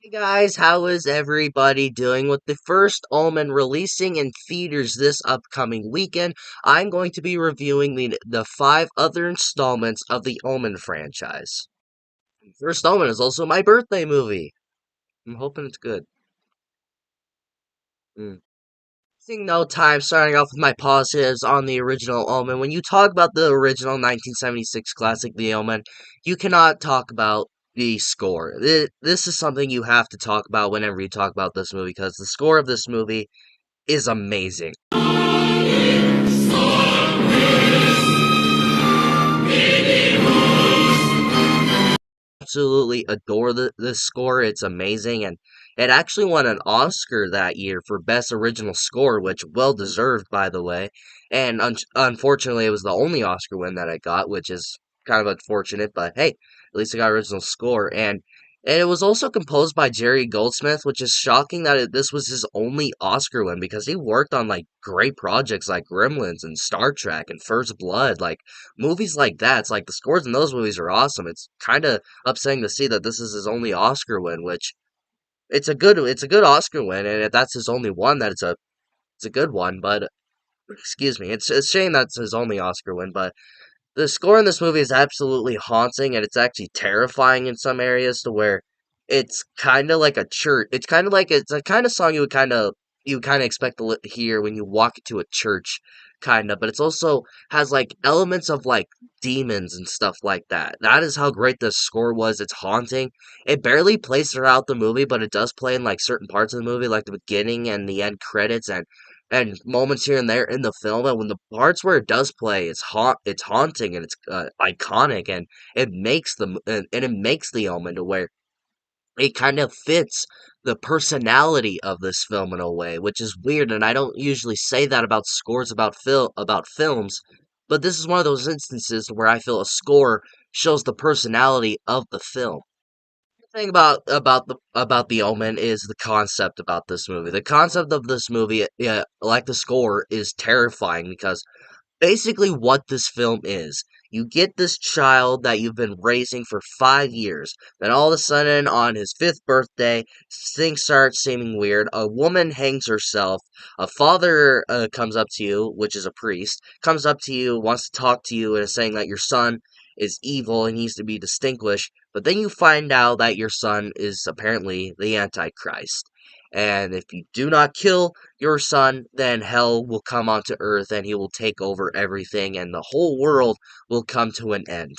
Hey guys, how is everybody doing? With the first Omen releasing in theaters this upcoming weekend, I'm going to be reviewing the five other installments of the Omen franchise. First Omen is also my birthday movie. I'm hoping it's good. Mm. Wasting no time starting off with my positives on the original Omen. When you talk about the original 1976 classic, The Omen, you cannot talk about the score. This is something you have to talk about whenever you talk about this movie, because the score of this movie is amazing. Absolutely adore this score. It's amazing, and it actually won an Oscar that year for Best Original Score, which well deserved, by the way. And unfortunately, it was the only Oscar win that it got, which is kind of unfortunate. But hey, at least it got original score, and it was also composed by Jerry Goldsmith, which is shocking that this was his only Oscar win because he worked on like great projects like Gremlins and Star Trek and First Blood, like movies like that. It's like the scores in those movies are awesome. It's kind of upsetting to see that this is his only Oscar win, which it's a good Oscar win, and if that's his only one, that it's a good one. But excuse me, it's a shame that's his only Oscar win. But the score in this movie is absolutely haunting, and it's actually terrifying in some areas to where it's kind of like a church. It's a kind of song you would kind of expect to hear when you walk into a church, kind of. But it's also has like elements of like demons and stuff like that. That is how great the score was. It's haunting. It barely plays throughout the movie, but it does play in like certain parts of the movie, like the beginning and the end credits, and moments here and there in the film. And when the parts where it does play, it's haunting, and it's iconic, and it makes the Omen to where it kind of fits the personality of this film in a way, which is weird. And I don't usually say that about scores about films, but this is one of those instances where I feel a score shows the personality of the film. The thing about the Omen is the concept about this movie. The concept of this movie, yeah, like the score, is terrifying because basically what this film is. You get this child that you've been raising for 5 years. Then all of a sudden, on his fifth birthday, things start seeming weird. A woman hangs herself. A father comes up to you, which is a priest, comes up to you, wants to talk to you, and is saying that your son is evil and needs to be distinguished. But then you find out that your son is apparently the Antichrist. And if you do not kill your son, then hell will come onto earth and he will take over everything and the whole world will come to an end.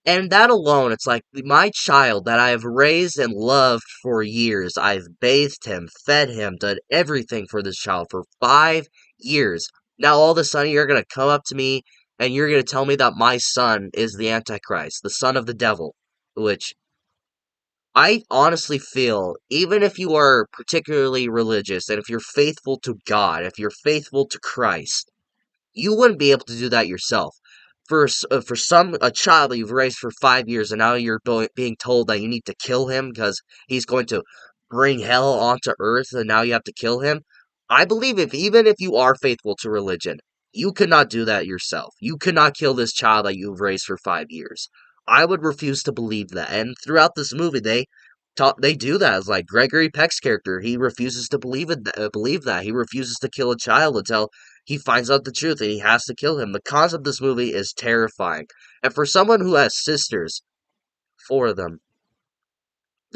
And that alone, it's like my child that I have raised and loved for years. I've bathed him, fed him, done everything for this child for 5 years. Now all of a sudden you're going to come up to me and you're going to tell me that my son is the Antichrist, the son of the devil, which I honestly feel, even if you are particularly religious, and if you're faithful to God, if you're faithful to Christ, you wouldn't be able to do that yourself. For a child that you've raised for 5 years, and now you're being told that you need to kill him because he's going to bring hell onto earth, and now you have to kill him. I believe if even if you are faithful to religion, you could not do that yourself. You could not kill this child that you've raised for 5 years. I would refuse to believe that. And throughout this movie, they do that. It's like Gregory Peck's character. He refuses to believe that. He refuses to kill a child until he finds out the truth, and he has to kill him. The concept of this movie is terrifying. And for someone who has sisters, four of them,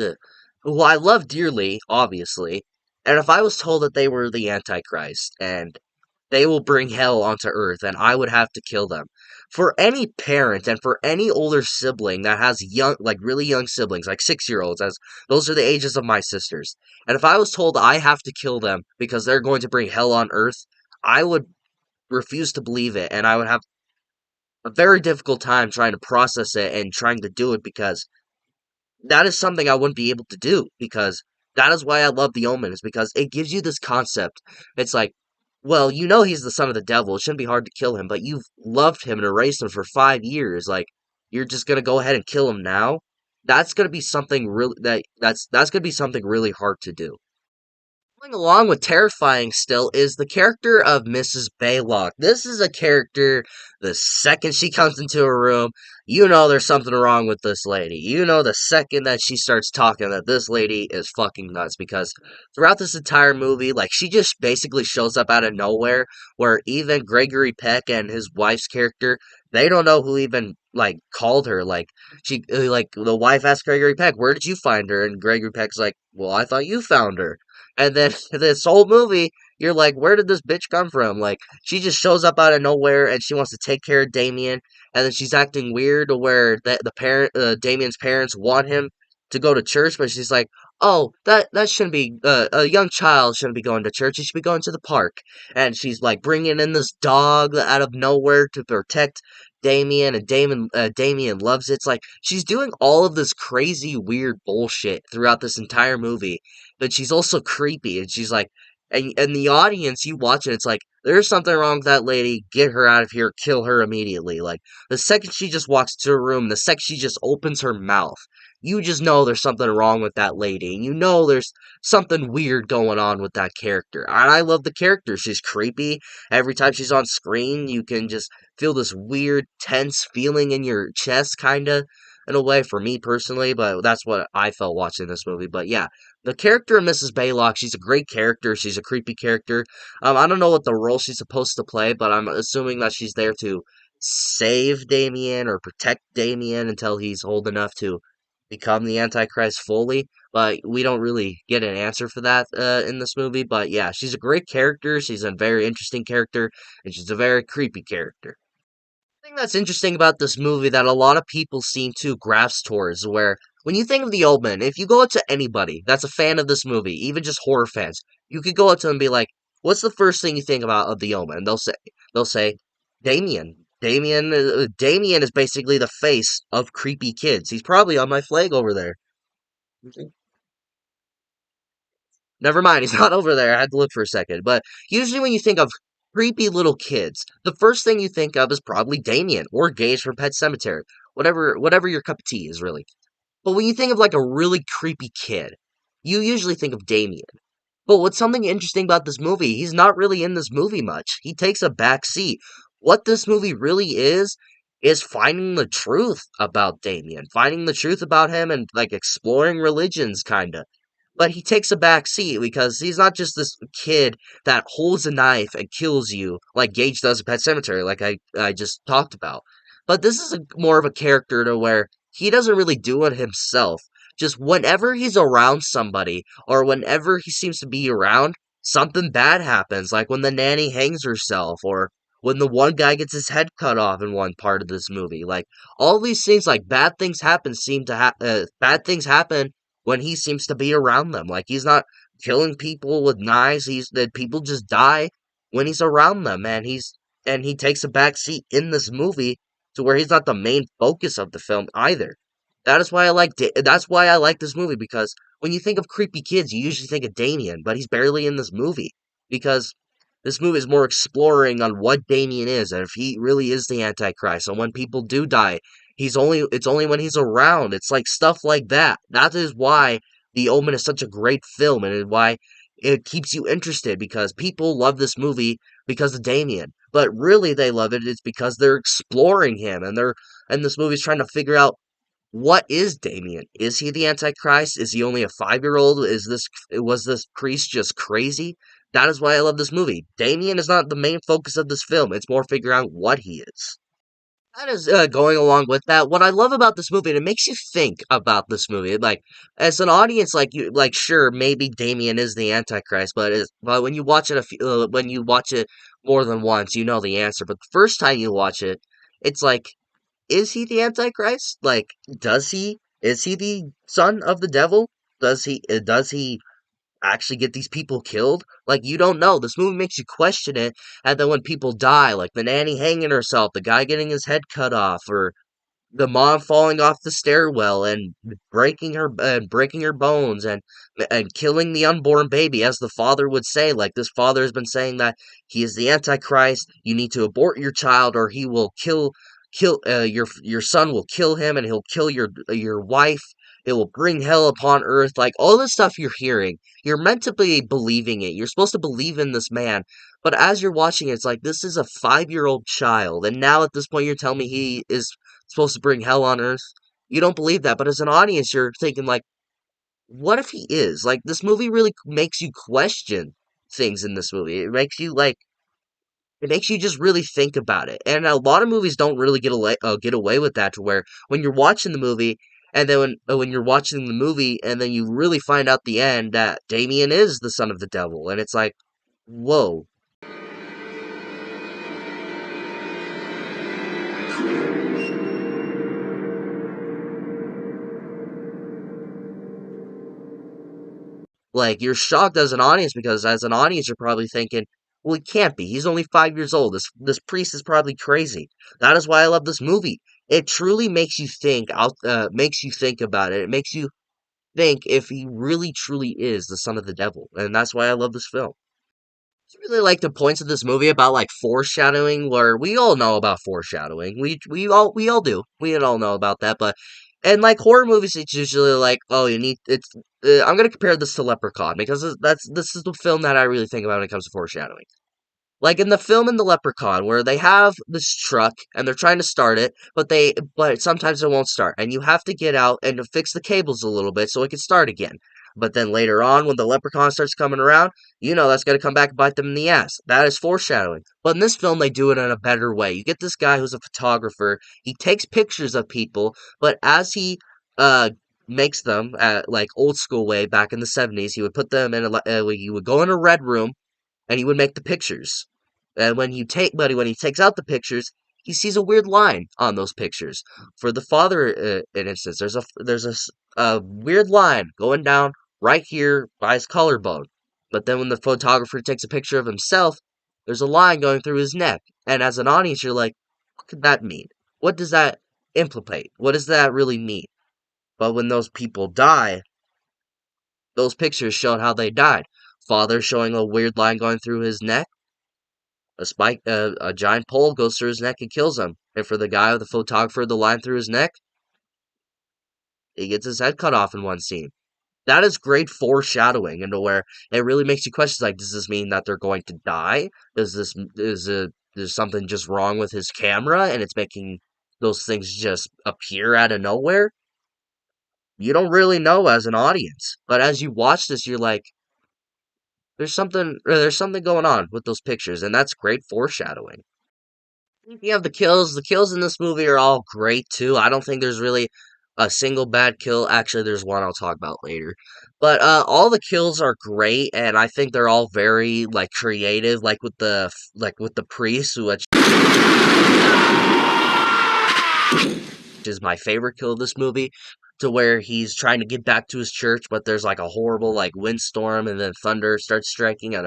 ugh, who I love dearly, obviously, and if I was told that they were the Antichrist and they will bring hell onto earth and I would have to kill them. For any parent and for any older sibling that has like really young siblings, like 6-year-olds, as those are the ages of my sisters, and if I was told I have to kill them because they're going to bring hell on earth, I would refuse to believe it, and I would have a very difficult time trying to process it and trying to do it because that is something I wouldn't be able to do because that is why I love The Omen, is because it gives you this concept. It's like, well, you know he's the son of the devil. It shouldn't be hard to kill him, but you've loved him and raised him for 5 years. Like, you're just gonna go ahead and kill him now? That's gonna be something really that's gonna be something really hard to do. Going along with terrifying still is the character of Mrs. Baylock. This is a character, the second she comes into a room, you know there's something wrong with this lady. You know the second that she starts talking that this lady is fucking nuts because throughout this entire movie, like she just basically shows up out of nowhere where even Gregory Peck and his wife's character, they don't know who even like called her. Like the wife asked Gregory Peck, "Where did you find her?" And Gregory Peck's like, "Well, I thought you found her." And then this whole movie, you're like, where did this bitch come from? Like, she just shows up out of nowhere and she wants to take care of Damien. And then she's acting weird to where Damien's parents want him to go to church, but she's like, oh, that shouldn't be, a young child shouldn't be going to church. He should be going to the park. And she's like bringing in this dog out of nowhere to protect Damien, and Damien loves it. It's like she's doing all of this crazy, weird bullshit throughout this entire movie, but she's also creepy, and she's like, and the audience, you watch it, it's like, there's something wrong with that lady, get her out of here, kill her immediately. Like, the second she just walks to a room, the second she just opens her mouth, you just know there's something wrong with that lady, and you know there's something weird going on with that character. And I love the character, she's creepy, every time she's on screen, you can just feel this weird, tense feeling in your chest, kinda, in a way, for me personally, but that's what I felt watching this movie. But yeah, the character of Mrs. Baylock, she's a great character. She's a creepy character. I don't know what the role she's supposed to play, but I'm assuming that she's there to save Damien or protect Damien until he's old enough to become the Antichrist fully. But we don't really get an answer for that in this movie. But yeah, she's a great character. She's a very interesting character, and she's a very creepy character thing that's interesting about this movie that a lot of people seem to grasp towards, where when you think of the Omen, if you go up to anybody that's a fan of this movie, even just horror fans, you could go up to them and be like, "What's the first thing you think about of the Omen?" And they'll say, Damien. Damien is basically the face of creepy kids. He's probably on my flag over there. Never mind, he's not over there. I had to look for a second. But usually when you think of creepy little kids, the first thing you think of is probably Damien or Gage from Pet Cemetery. Whatever your cup of tea is, really. But when you think of like a really creepy kid, you usually think of Damien. But what's something interesting about this movie, he's not really in this movie much. He takes a back seat. What this movie really is finding the truth about Damien, finding the truth about him and like exploring religions kinda. But he takes a back seat because he's not just this kid that holds a knife and kills you like Gage does in Pet Cemetery, like I just talked about. But this is more of a character to where he doesn't really do it himself. Just whenever he's around somebody, or whenever he seems to be around, something bad happens. Like when the nanny hangs herself, or when the one guy gets his head cut off in one part of this movie. Like all these things, like bad things happen when he seems to be around them. Like he's not killing people with knives. He's that people just die when he's around them, and he takes a back seat in this movie to where he's not the main focus of the film either. That's why I like this movie, because when you think of creepy kids, you usually think of Damien, but he's barely in this movie because this movie is more exploring on what Damien is and if he really is the Antichrist. And when people do die, it's only when he's around. It's like stuff like that. That is why The Omen is such a great film, and why it keeps you interested, because people love this movie because of Damien. But really they love it's because they're exploring him, and this movie's trying to figure out, what is Damien? Is he the Antichrist? Is he only a 5-year-old? Was this priest just crazy? That is why I love this movie. Damien is not the main focus of this film. It's more figuring out what he is. That is going along with that. What I love about this movie, and it makes you think about this movie. Like as an audience, sure, maybe Damien is the Antichrist, but when you watch it more than once, you know the answer. But the first time you watch it, it's like, is he the Antichrist? Like, is he the son of the devil? Does he actually get these people killed? Like, you don't know. This movie makes you question it, and then when people die, like the nanny hanging herself, the guy getting his head cut off, or the mom falling off the stairwell and breaking her bones, and killing the unborn baby, as the father would say. Like, this father has been saying that he is the Antichrist. You need to abort your child, or he will kill your son will kill him, and he'll kill your wife it will bring hell upon earth. Like, all this stuff you're hearing, you're meant to be believing it. You're supposed to believe in this man. But as you're watching it, it's like, this is a 5-year-old child. And now at this point, you're telling me he is supposed to bring hell on earth? You don't believe that. But as an audience, you're thinking, like, what if he is? Like, this movie really makes you question things in this movie. It makes you just really think about it. And a lot of movies don't really get away with that, to where when you're watching the movie, and then when you're watching the movie, and then you really find out the end that Damien is the son of the devil, and it's like, whoa. Like, you're shocked as an audience, because as an audience, you're probably thinking, well, he can't be. He's only 5 years old. This priest is probably crazy. That is why I love this movie. It truly makes you think about it. It makes you think if he really truly is the son of the devil, and that's why I love this film. I really like the points of this movie about, like, foreshadowing, where we all know about foreshadowing. We all do. We all know about that, but and like horror movies, it's usually like, oh, you need it's. I'm gonna compare this to Leprechaun, because this is the film that I really think about when it comes to foreshadowing. Like in the film in the Leprechaun, where they have this truck and they're trying to start it, but sometimes it won't start, and you have to get out and to fix the cables a little bit so it can start again. But then later on, when the Leprechaun starts coming around, you know that's gonna come back and bite them in the ass. That is foreshadowing. But in this film, they do it in a better way. You get this guy who's a photographer. He takes pictures of people, but as he uh makes them at like old school way back in the 70s, he would put them in he would go in a red room and he would make the pictures. And but when he takes out the pictures, he sees a weird line on those pictures. For the father, in instance, a weird line going down right here by his collarbone. But then when the photographer takes a picture of himself, there's a line going through his neck. And as an audience, you're like, what could that mean? What does that implicate? What does that really mean? But when those people die, those pictures showed how they died. Father showing a weird line going through his neck. A giant pole goes through his neck and kills him. And for the guy with the photographer, the line through his neck, he gets his head cut off in one scene. That is great foreshadowing into where it really makes you question, like, does this mean that they're going to die? Is something just wrong with his camera and it's making those things just appear out of nowhere? You don't really know as an audience. But as you watch this, you're like, there's something going on with those pictures, and that's great foreshadowing. You have the kills. The kills in this movie are all great too. I don't think there's really a single bad kill. Actually, there's one I'll talk about later. But all the kills are great, and I think they're all very like creative. Like with the priest, which is my favorite kill of this movie, to where he's trying to get back to his church, but there's like a horrible like windstorm, and then thunder starts striking, and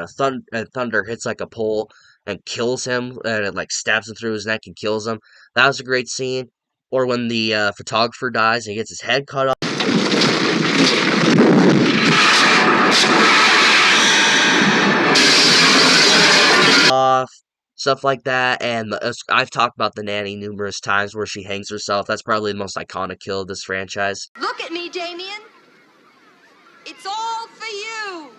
thunder hits like a pole and kills him, and it like stabs him through his neck and kills him. That was a great scene. Or when the photographer dies and he gets his head cut off, stuff like that. And I've talked about the nanny numerous times, where she hangs herself. That's probably the most iconic kill of this franchise. Look at me, Damien. It's all for you.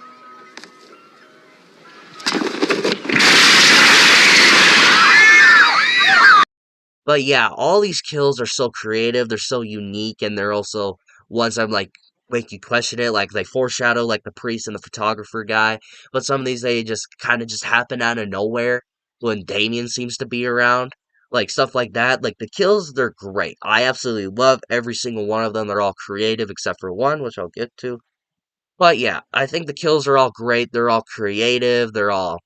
But yeah, all these kills are so creative, they're so unique, and they're also ones I'm like make you question it. Like they foreshadow like the priest and the photographer guy, but some of these they just kind of just happen out of nowhere when Damien seems to be around. Like stuff like that. Like the kills, they're great. I absolutely love every single one of them. They're all creative except for one, which I'll get to. But yeah, I think the kills are all great. They're all creative. They're all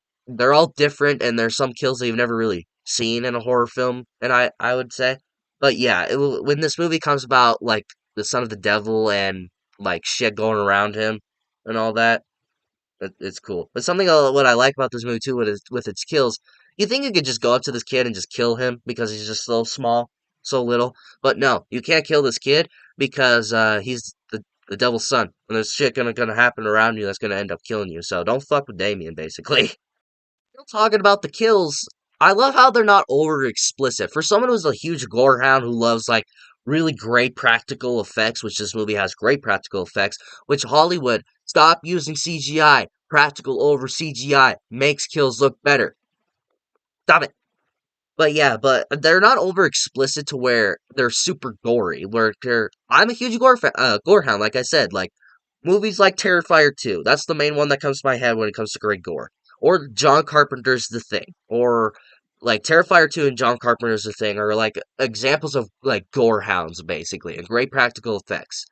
different, and there's some kills that you've never really seen in a horror film, and I would say. But yeah, when this movie comes about, like the son of the devil and like shit going around him and all that, it's cool. But something what I like about this movie too, with its kills, you think you could just go up to this kid and just kill him because he's just so small, so little. But no, you can't kill this kid because he's the devil's son, and there's shit gonna happen around you that's gonna end up killing you. So don't fuck with Damien, basically. Still talking about the kills, I love how they're not over explicit. For someone who's a huge gorehound who loves like really great practical effects, which this movie has great practical effects, which Hollywood, stop using CGI. Practical over CGI makes kills look better. Stop it. But yeah, but they're not over explicit to where they're super gory. I'm a huge gorehound, like I said. Like movies like Terrifier 2. That's the main one that comes to my head when it comes to great gore. Or John Carpenter's The Thing. Or like Terrifier 2 and John Carpenter's The Thing are like examples of like gore hounds basically and great practical effects.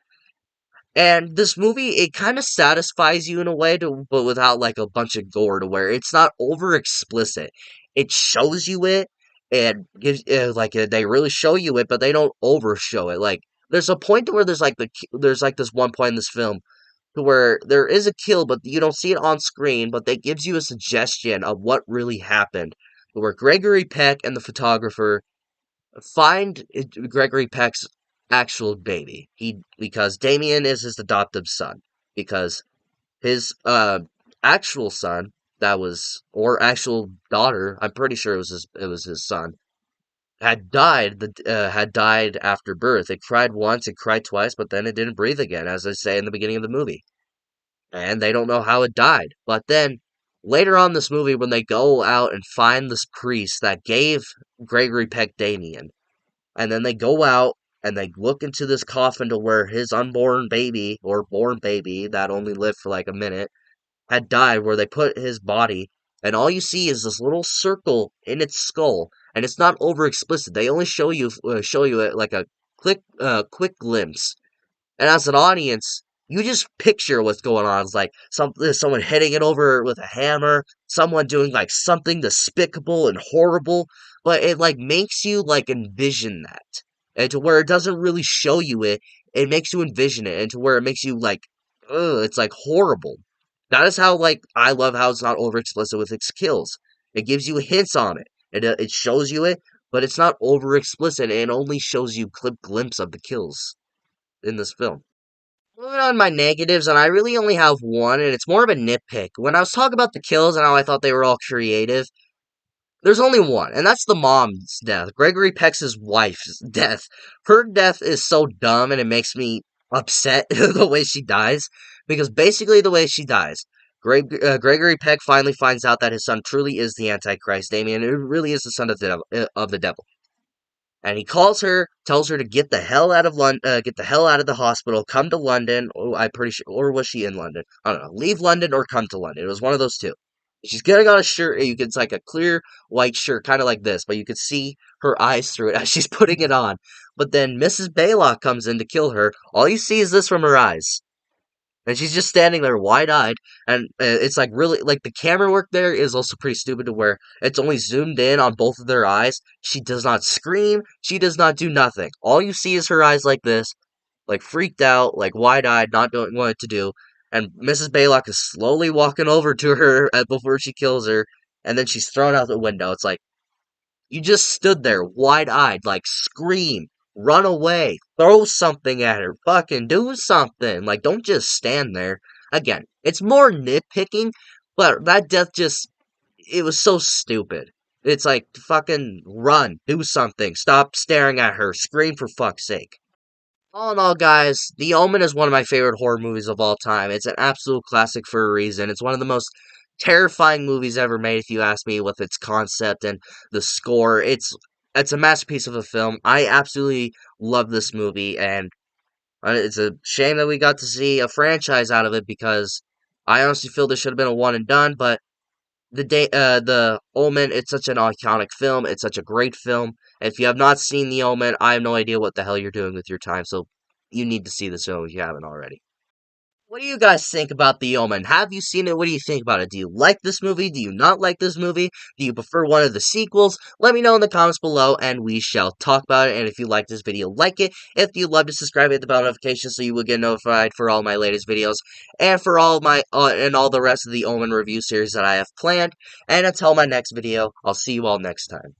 And this movie, it kind of satisfies you in a way, but without like a bunch of gore, to where it's not over explicit. It shows you it, and gives they really show you it, but they don't over show it. Like there's a point to where there's like this one point in this film to where there is a kill, but you don't see it on screen, but they gives you a suggestion of what really happened. Where Gregory Peck and the photographer find Gregory Peck's actual baby. Because Damien is his adoptive son. Because his actual son or actual daughter, I'm pretty sure it was his son, had died after birth. It cried once, it cried twice, but then it didn't breathe again, as I say in the beginning of the movie. And they don't know how it died. But then later on in this movie, when they go out and find this priest that gave Gregory Peck Damien, and then they go out and they look into this coffin to where his unborn baby, or born baby, that only lived for like a minute, had died, where they put his body, and all you see is this little circle in its skull, and it's not over explicit. They only show you it like a quick glimpse, and as an audience, you just picture what's going on. It's like someone hitting it over with a hammer, someone doing like something despicable and horrible, but it like makes you like envision that. And to where it doesn't really show you it, it makes you envision it, and to where it makes you like, ugh, it's like horrible. That is how like I love how it's not over explicit with its kills. It gives you hints on it. It shows you it, but it's not over explicit, and it only shows you glimpse of the kills in this film. Moving on my negatives, and I really only have one, and it's more of a nitpick. When I was talking about the kills and how I thought they were all creative, there's only one, and that's the mom's death. Gregory Peck's wife's death. Her death is so dumb, and it makes me upset the way she dies, because basically the way she dies, Gregory Peck finally finds out that his son truly is the Antichrist, Damien, and it really is the son of the devil. And he calls her, tells her to get the hell out of London, get the hell out of the hospital, come to London. Oh, I'm pretty sure, or was she in London? I don't know. Leave London or come to London. It was one of those two. She's getting on a shirt. It's like a clear white shirt, kind of like this, but you could see her eyes through it as she's putting it on. But then Mrs. Baylock comes in to kill her. All you see is this from her eyes. And she's just standing there wide-eyed, and it's like really, like the camera work there is also pretty stupid to where it's only zoomed in on both of their eyes. She does not scream, she does not do nothing. All you see is her eyes like this, like freaked out, like wide-eyed, not knowing what to do. And Mrs. Baylock is slowly walking over to her before she kills her, and then she's thrown out the window. It's like, you just stood there, wide-eyed, like, scream, run away, throw something at her, fucking do something. Like, don't just stand there. Again, it's more nitpicking, but that death it was so stupid. It's like, fucking run, do something, stop staring at her, scream for fuck's sake. All in all, guys, The Omen is one of my favorite horror movies of all time. It's an absolute classic for a reason. It's one of the most terrifying movies ever made, if you ask me, with its concept and the score. It's a masterpiece of a film. I absolutely love this movie, and it's a shame that we got to see a franchise out of it, because I honestly feel this should have been a one and done. But the Omen, it's such an iconic film. It's such a great film. If you have not seen The Omen, I have no idea what the hell you're doing with your time. So you need to see this film if you haven't already. What do you guys think about The Omen? Have you seen it? What do you think about it? Do you like this movie? Do you not like this movie? Do you prefer one of the sequels? Let me know in the comments below, and we shall talk about it. And if you like this video, like it. If you'd love to subscribe, hit the bell notification so you will get notified for all my latest videos, and for all my and all the rest of the Omen review series that I have planned. And until my next video, I'll see you all next time.